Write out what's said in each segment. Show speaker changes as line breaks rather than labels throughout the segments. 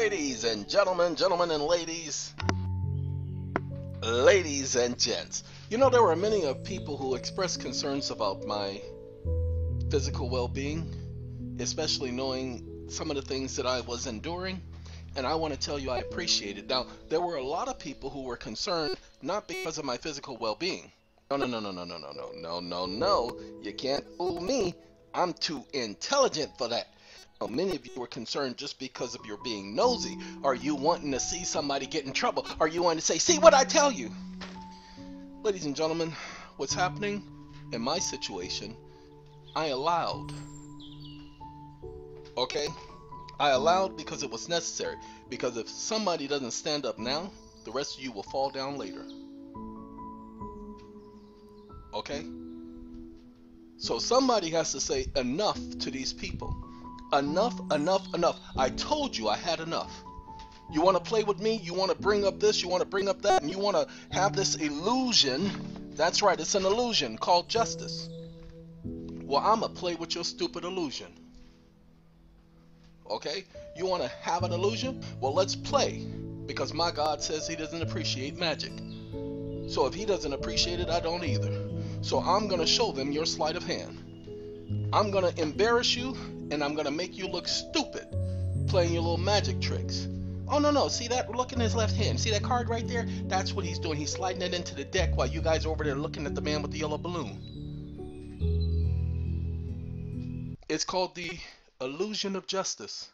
Ladies and gentlemen, gentlemen and ladies, ladies and gents. You know, there were many of people who expressed concerns about my physical well-being, especially knowing some of the things that I was enduring, and I want to tell you I appreciate it. Now, there were a lot of people who were concerned not because of my physical well-being. No. You can't fool me. I'm too intelligent for that. Now, many of you were concerned just because of your being nosy. Are you wanting to see somebody get in trouble? Are you wanting to say, see what I tell you? Ladies and gentlemen, what's happening in my situation, I allowed. Okay? I allowed because it was necessary. Because if somebody doesn't stand up now, the rest of you will fall down later. Okay? So somebody has to say enough to these people. Enough. I told you I had enough. You want to play with me? You want to bring up this? You want to bring up that? And you want to have this illusion? That's right, it's an illusion called justice. Well, I'm going to play with your stupid illusion. Okay? You want to have an illusion? Well, let's play. Because my God says he doesn't appreciate magic. So if he doesn't appreciate it, I don't either. So I'm going to show them your sleight of hand. I'm going to embarrass you, and I'm going to make you look stupid playing your little magic tricks. Oh, no. See that? Look in his left hand. See that card right there? That's what he's doing. He's sliding it into the deck while you guys are over there looking at the man with the yellow balloon. It's called the illusion of justice.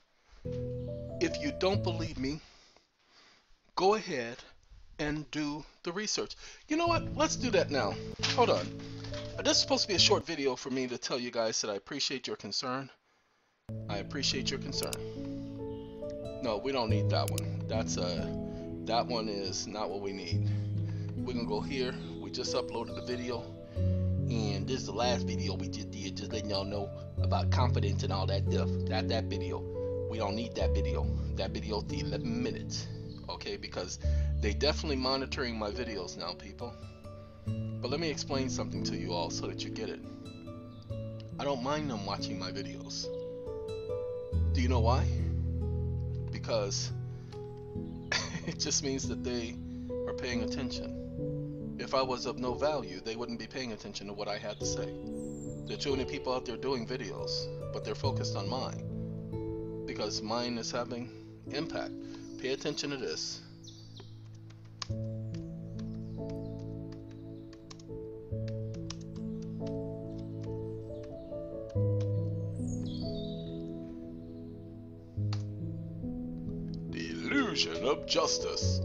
If you don't believe me, go ahead and do the research. You know what? Let's do that now. Hold on. This is supposed to be a short video for me to tell you guys that I appreciate your concern. I appreciate your concern. No, we don't need that one. That one is not what we need. We're gonna go here. We just uploaded the video, and this is the last video we just did, just letting y'all know about confidence and all that stuff. That video. We don't need that video. That video's the 11 minutes. Okay, because they definitely monitoring my videos now, people. But let me explain something to you all so that you get it. I don't mind them watching my videos. Do you know why? Because it just means that they are paying attention. If I was of no value, they wouldn't be paying attention to what I had to say. There are too many people out there doing videos, but they're focused on mine. Because mine is having impact. Pay attention to this. Illusion of justice.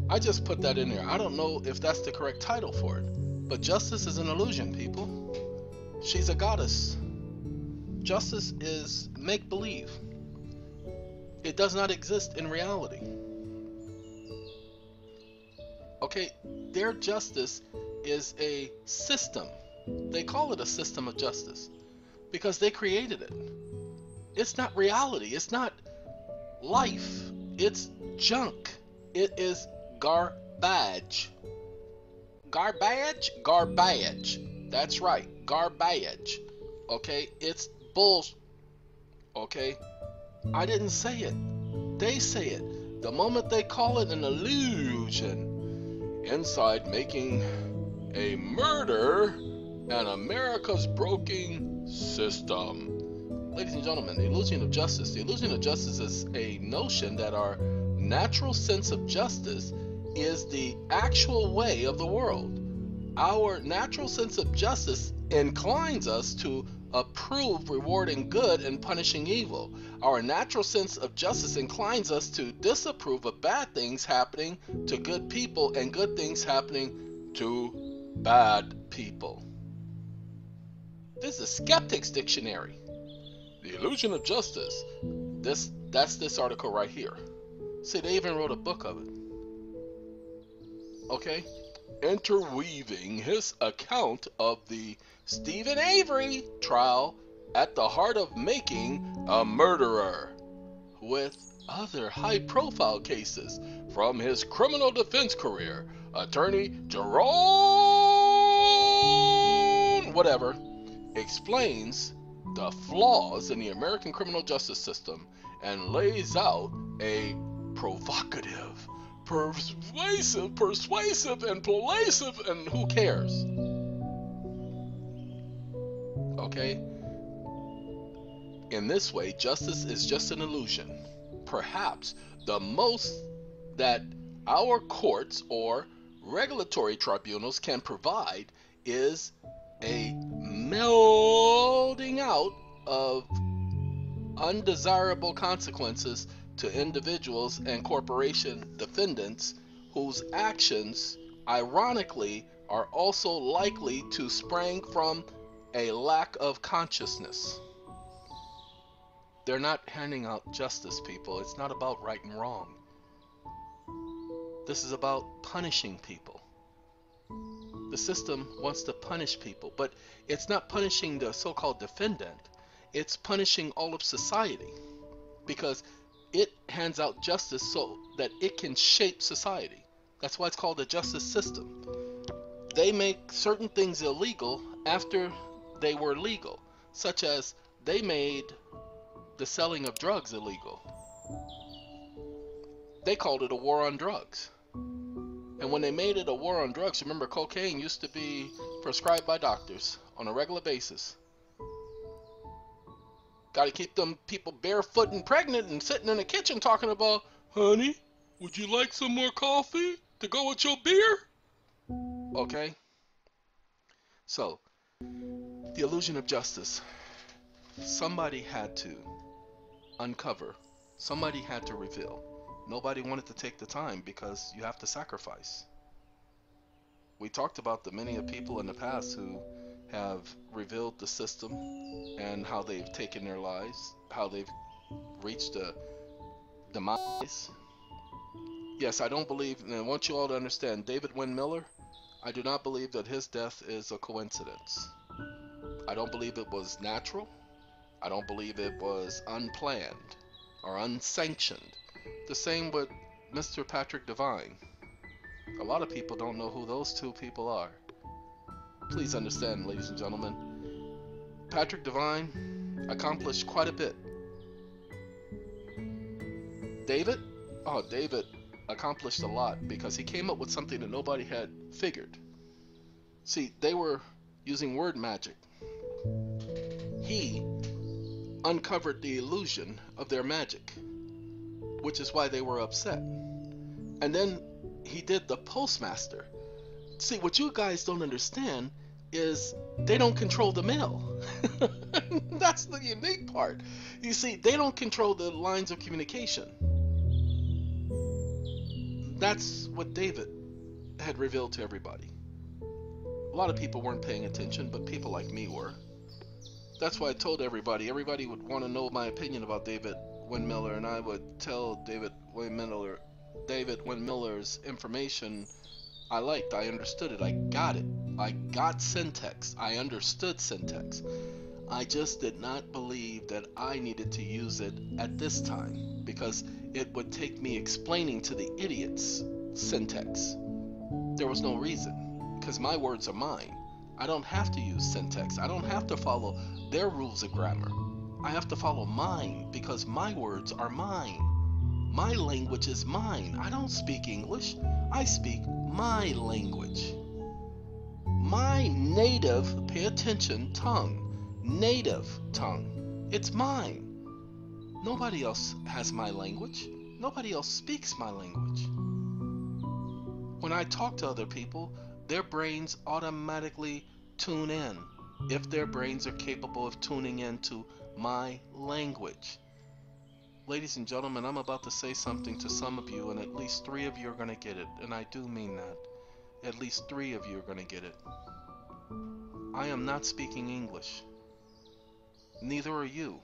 I just put that in there. I don't know if that's the correct title for it, but justice is an illusion, people. She's a goddess. Justice is make-believe. It does not exist in reality. Okay, their justice is a system. They call it a system of justice because they created it. It's not reality. It's not life. It's junk. It is garbage. Garbage. That's right. Garbage. Okay? It's bullshit. Okay? I didn't say it. They say it. The moment they call it an illusion, inside making a murder and America's broken system. Ladies and gentlemen, the illusion of justice. The illusion of justice is a notion that our natural sense of justice is the actual way of the world. Our natural sense of justice inclines us to approve rewarding good and punishing evil. Our natural sense of justice inclines us to disapprove of bad things happening to good people and good things happening to bad people. This is a skeptic's dictionary. The illusion of justice. That's this article right here. See, they even wrote a book of it. Okay? Interweaving his account of the Stephen Avery trial at the heart of making a murderer with other high-profile cases from his criminal defense career, attorney Jerome whatever explains the flaws in the American criminal justice system and lays out a provocative, persuasive, and persuasive, and who cares? Okay? In this way, justice is just an illusion. Perhaps the most that our courts or regulatory tribunals can provide is a melding out of undesirable consequences to individuals and corporation defendants whose actions, ironically, are also likely to spring from a lack of consciousness. They're not handing out justice, people. It's not about right and wrong. This is about punishing people. The system wants to punish people, but it's not punishing the so-called defendant. It's punishing all of society because it hands out justice so that it can shape society. That's why it's called the justice system. They make certain things illegal after they were legal, such as they made the selling of drugs illegal. They called it a war on drugs. And when they made it a war on drugs, remember, cocaine used to be prescribed by doctors on a regular basis. Got to keep them people barefoot and pregnant and sitting in the kitchen talking about, honey, would you like some more coffee to go with your beer? Okay? So, the illusion of justice. Somebody had to uncover. Somebody had to reveal. Nobody wanted to take the time because you have to sacrifice. We talked about the many of people in the past who have revealed the system and how they've taken their lives, how they've reached a demise. Yes, I don't believe, and I want you all to understand, David Wynn Miller, I do not believe that his death is a coincidence. I don't believe it was natural. I don't believe it was unplanned or unsanctioned. The same with Mr. Patrick Devine. A lot of people don't know who those two people are. Please understand, ladies and gentlemen, Patrick Devine accomplished quite a bit. David accomplished a lot because he came up with something that nobody had figured. See, they were using word magic. He uncovered the illusion of their magic, which is why they were upset. And then he did the postmaster. See, what you guys don't understand is they don't control the mail. That's the unique part. You see, they don't control the lines of communication. That's what David had revealed to everybody. A lot of people weren't paying attention, but people like me were. That's why I told everybody would want to know my opinion about David Wynn Miller, and I would tell David Wynn Miller's information I liked, I understood it, I got it. I got syntax. I understood syntax. I just did not believe that I needed to use it at this time because it would take me explaining to the idiots syntax. There was no reason because my words are mine. I don't have to use syntax. I don't have to follow their rules of grammar. I have to follow mine because my words are mine. My language is mine. I don't speak English. I speak my language. My native, pay attention, tongue. Native tongue. It's mine. Nobody else has my language. Nobody else speaks my language. When I talk to other people, their brains automatically tune in if their brains are capable of tuning into my language. Ladies and gentlemen, I'm about to say something to some of you, and at least 3 of you are going to get it, and I do mean that. At least 3 of you are going to get it. I am not speaking English. Neither are you.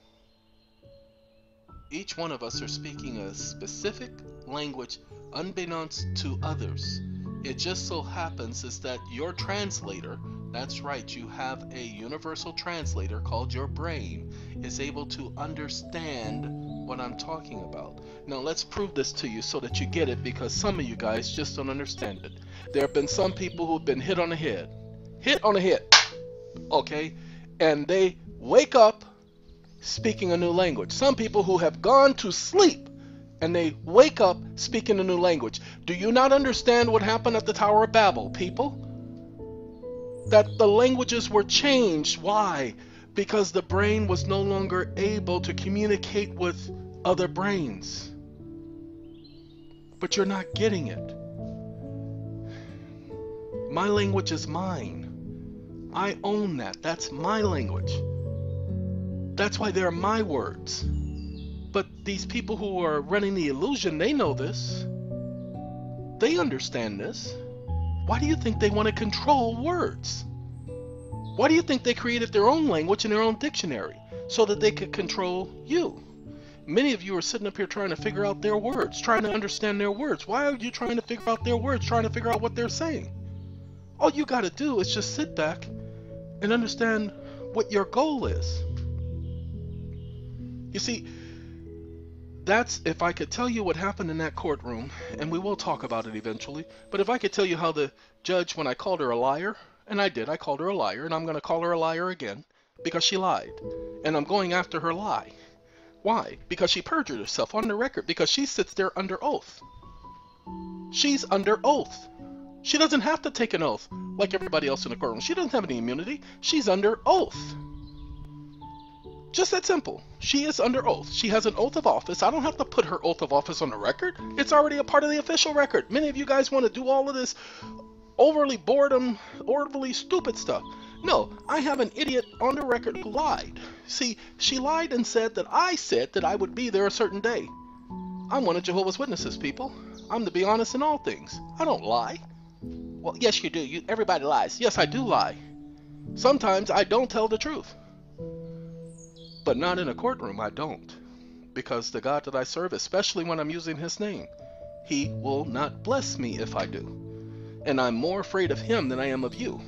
Each one of us are speaking a specific language unbeknownst to others. It just so happens is that your translator, that's right, you have a universal translator called your brain, is able to understand what I'm talking about. Now let's prove this to you so that you get it, because some of you guys just don't understand it. There have been some people who've been hit on the head, okay, and they wake up speaking a new language. Some people who have gone to sleep and they wake up speaking a new language. Do you not understand what happened at the Tower of Babel, people? That the languages were changed. Why? Because the brain was no longer able to communicate with other brains. But you're not getting it. My language is mine. I own that. That's my language. That's why they're my words. But these people who are running the illusion, they know this. They understand this. Why do you think they want to control words? Why do you think they created their own language and their own dictionary so that they could control you? Many of you are sitting up here trying to figure out their words, trying to understand their words. Why are you trying to figure out their words, trying to figure out what they're saying? All you got to do is just sit back and understand what your goal is. You see, that's, if I could tell you what happened in that courtroom, and we will talk about it eventually, but if I could tell you how the judge, when I called her a liar, and I did, I called her a liar, and I'm going to call her a liar again, because she lied. And I'm going after her lie. Why? Because she perjured herself on the record, because she sits there under oath. She's under oath. She doesn't have to take an oath like everybody else in the courtroom. She doesn't have any immunity. She's under oath. Just that simple. She is under oath. She has an oath of office. I don't have to put her oath of office on the record. It's already a part of the official record. Many of you guys want to do all of this overly boredom, overly stupid stuff. No, I have an idiot on the record who lied. See, she lied and said that I said that I would be there a certain day. I'm one of Jehovah's Witnesses, people. I'm to be honest in all things. I don't lie. Well, yes, you do. Everybody lies. Yes, I do lie. Sometimes I don't tell the truth. But not in a courtroom, I don't. Because the God that I serve, especially when I'm using his name, he will not bless me if I do. And I'm more afraid of him than I am of you.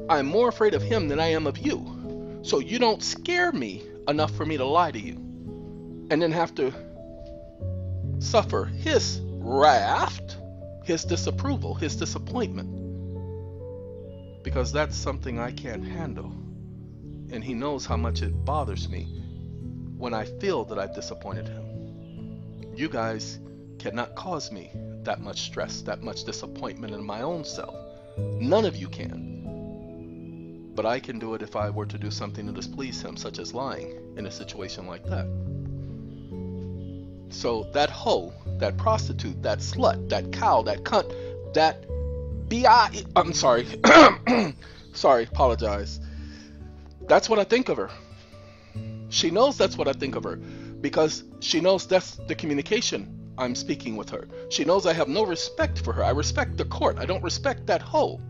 I'm more afraid of him than I am of you. So you don't scare me enough for me to lie to you. And then have to suffer his wrath, his disapproval, his disappointment. Because that's something I can't handle. And he knows how much it bothers me when I feel that I've disappointed him. You guys cannot cause me that much stress, that much disappointment in my own self. None of you can. But I can do it if I were to do something to displease him, such as lying in a situation like that. So that hoe, that prostitute, that slut, that cow, that cunt, that I'm sorry. Sorry, apologize. That's what I think of her. She knows that's what I think of her because she knows that's the communication I'm speaking with her. She knows I have no respect for her. I respect the court. I don't respect that hoe,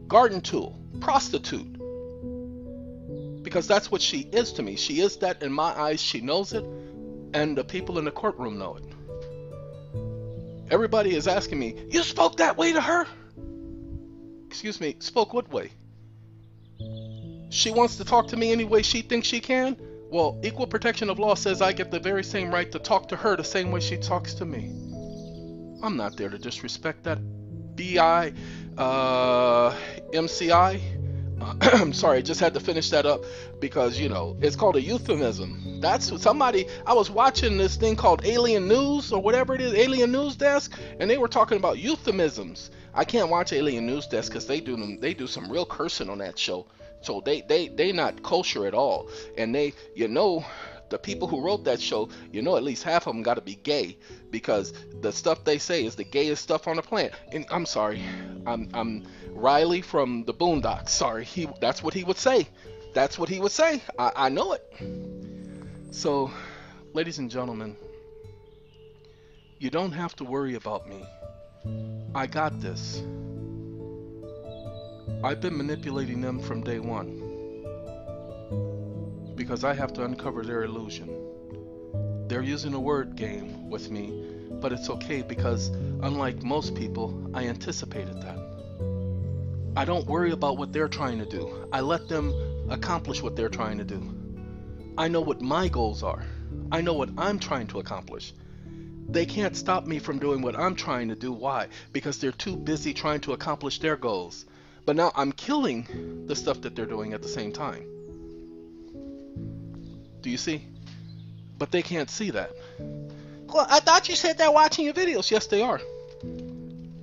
garden tool, prostitute, because that's what she is to me. She is that in my eyes. She knows it, and the people in the courtroom know it. Everybody is asking me, you spoke that way to her? Excuse me, spoke what way? She wants to talk to me any way she thinks she can? Well, equal protection of law says I get the very same right to talk to her the same way she talks to me. I'm not there to disrespect that MCI. I'm sorry, I just had to finish that up because, you know, it's called a euphemism. That's what somebody, I was watching this thing called Alien News or whatever it is, Alien News Desk, and they were talking about euphemisms. I can't watch Alien News Desk because they do some real cursing on that show. So they not kosher at all. And they, you know, the people who wrote that show, you know, at least half of them got to be gay because the stuff they say is the gayest stuff on the planet. And I'm sorry, I'm Riley from the Boondocks. Sorry, that's what he would say. That's what he would say. I know it. So, ladies and gentlemen, you don't have to worry about me. I got this. I've been manipulating them from day one because I have to uncover their illusion. They're using a word game with me, but it's okay because unlike most people, I anticipated that. I don't worry about what they're trying to do. I let them accomplish what they're trying to do. I know what my goals are. I know what I'm trying to accomplish. They can't stop me from doing what I'm trying to do. Why? Because they're too busy trying to accomplish their goals. But now I'm killing the stuff that they're doing at the same time. Do you see? But they can't see that. Well, I thought you said they're watching your videos. Yes, they are.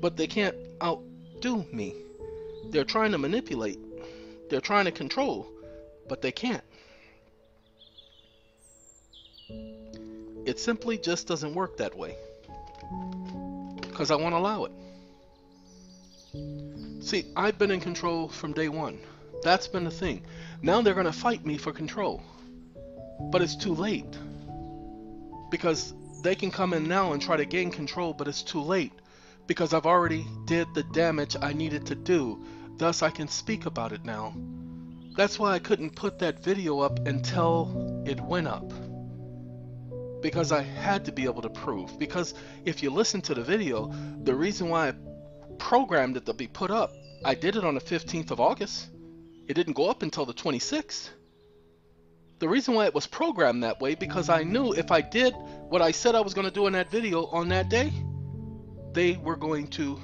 But they can't outdo me. They're trying to manipulate. They're trying to control. But they can't. It simply just doesn't work that way. Because I won't allow it. See, I've been in control from day one. That's been the thing. Now they're going to fight me for control. But it's too late. Because they can come in now and try to gain control, but it's too late. Because I've already did the damage I needed to do. Thus I can speak about it now. That's why I couldn't put that video up until it went up. Because I had to be able to prove. Because if you listen to the video, the reason why I programmed it to be put up, I did it on the 15th of August. It didn't go up until the 26th. The reason why it was programmed that way, because I knew if I did what I said I was going to do in that video on that day, they were going to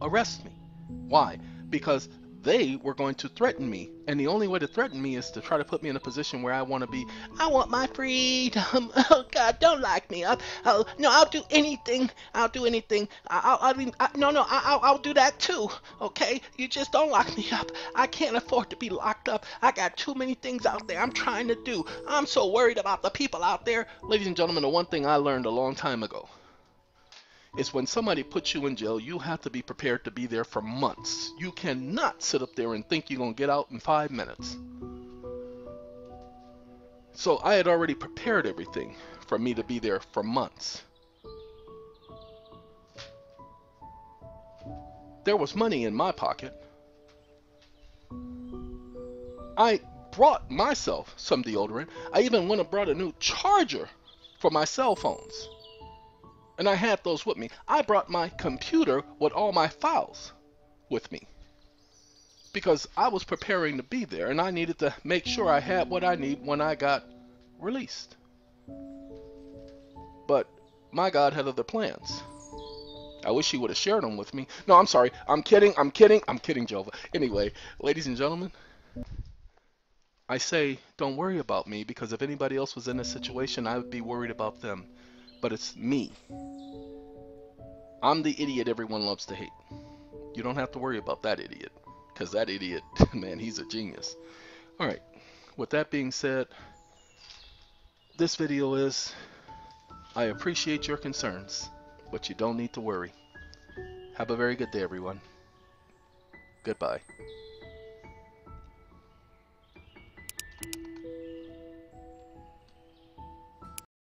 arrest me. Why? Because they were going to threaten me. And the only way to threaten me is to try to put me in a position where I want to be. I want my freedom. Oh, God, don't lock me up. I'll do anything. I'll do anything. I'll do that too. Okay? You just don't lock me up. I can't afford to be locked up. I got too many things out there I'm trying to do. I'm so worried about the people out there. Ladies and gentlemen, the one thing I learned a long time ago is when somebody puts you in jail, you have to be prepared to be there for months. You cannot sit up there and think you're going to get out in 5 minutes. So I had already prepared everything for me to be there for months. There was money in my pocket. I brought myself some deodorant. I even went and brought a new charger for my cell phones. And I had those with me. I brought my computer with all my files with me. Because I was preparing to be there and I needed to make sure I had what I need when I got released. But my God had other plans. I wish he would have shared them with me. No, I'm sorry. I'm kidding, Jehovah. Anyway, ladies and gentlemen, I say don't worry about me, because if anybody else was in this situation, I would be worried about them. But it's me. I'm the idiot everyone loves to hate. You don't have to worry about that idiot, because that idiot, man, he's a genius. Alright, with that being said, this video is, I appreciate your concerns, but you don't need to worry. Have a very good day, everyone. Goodbye.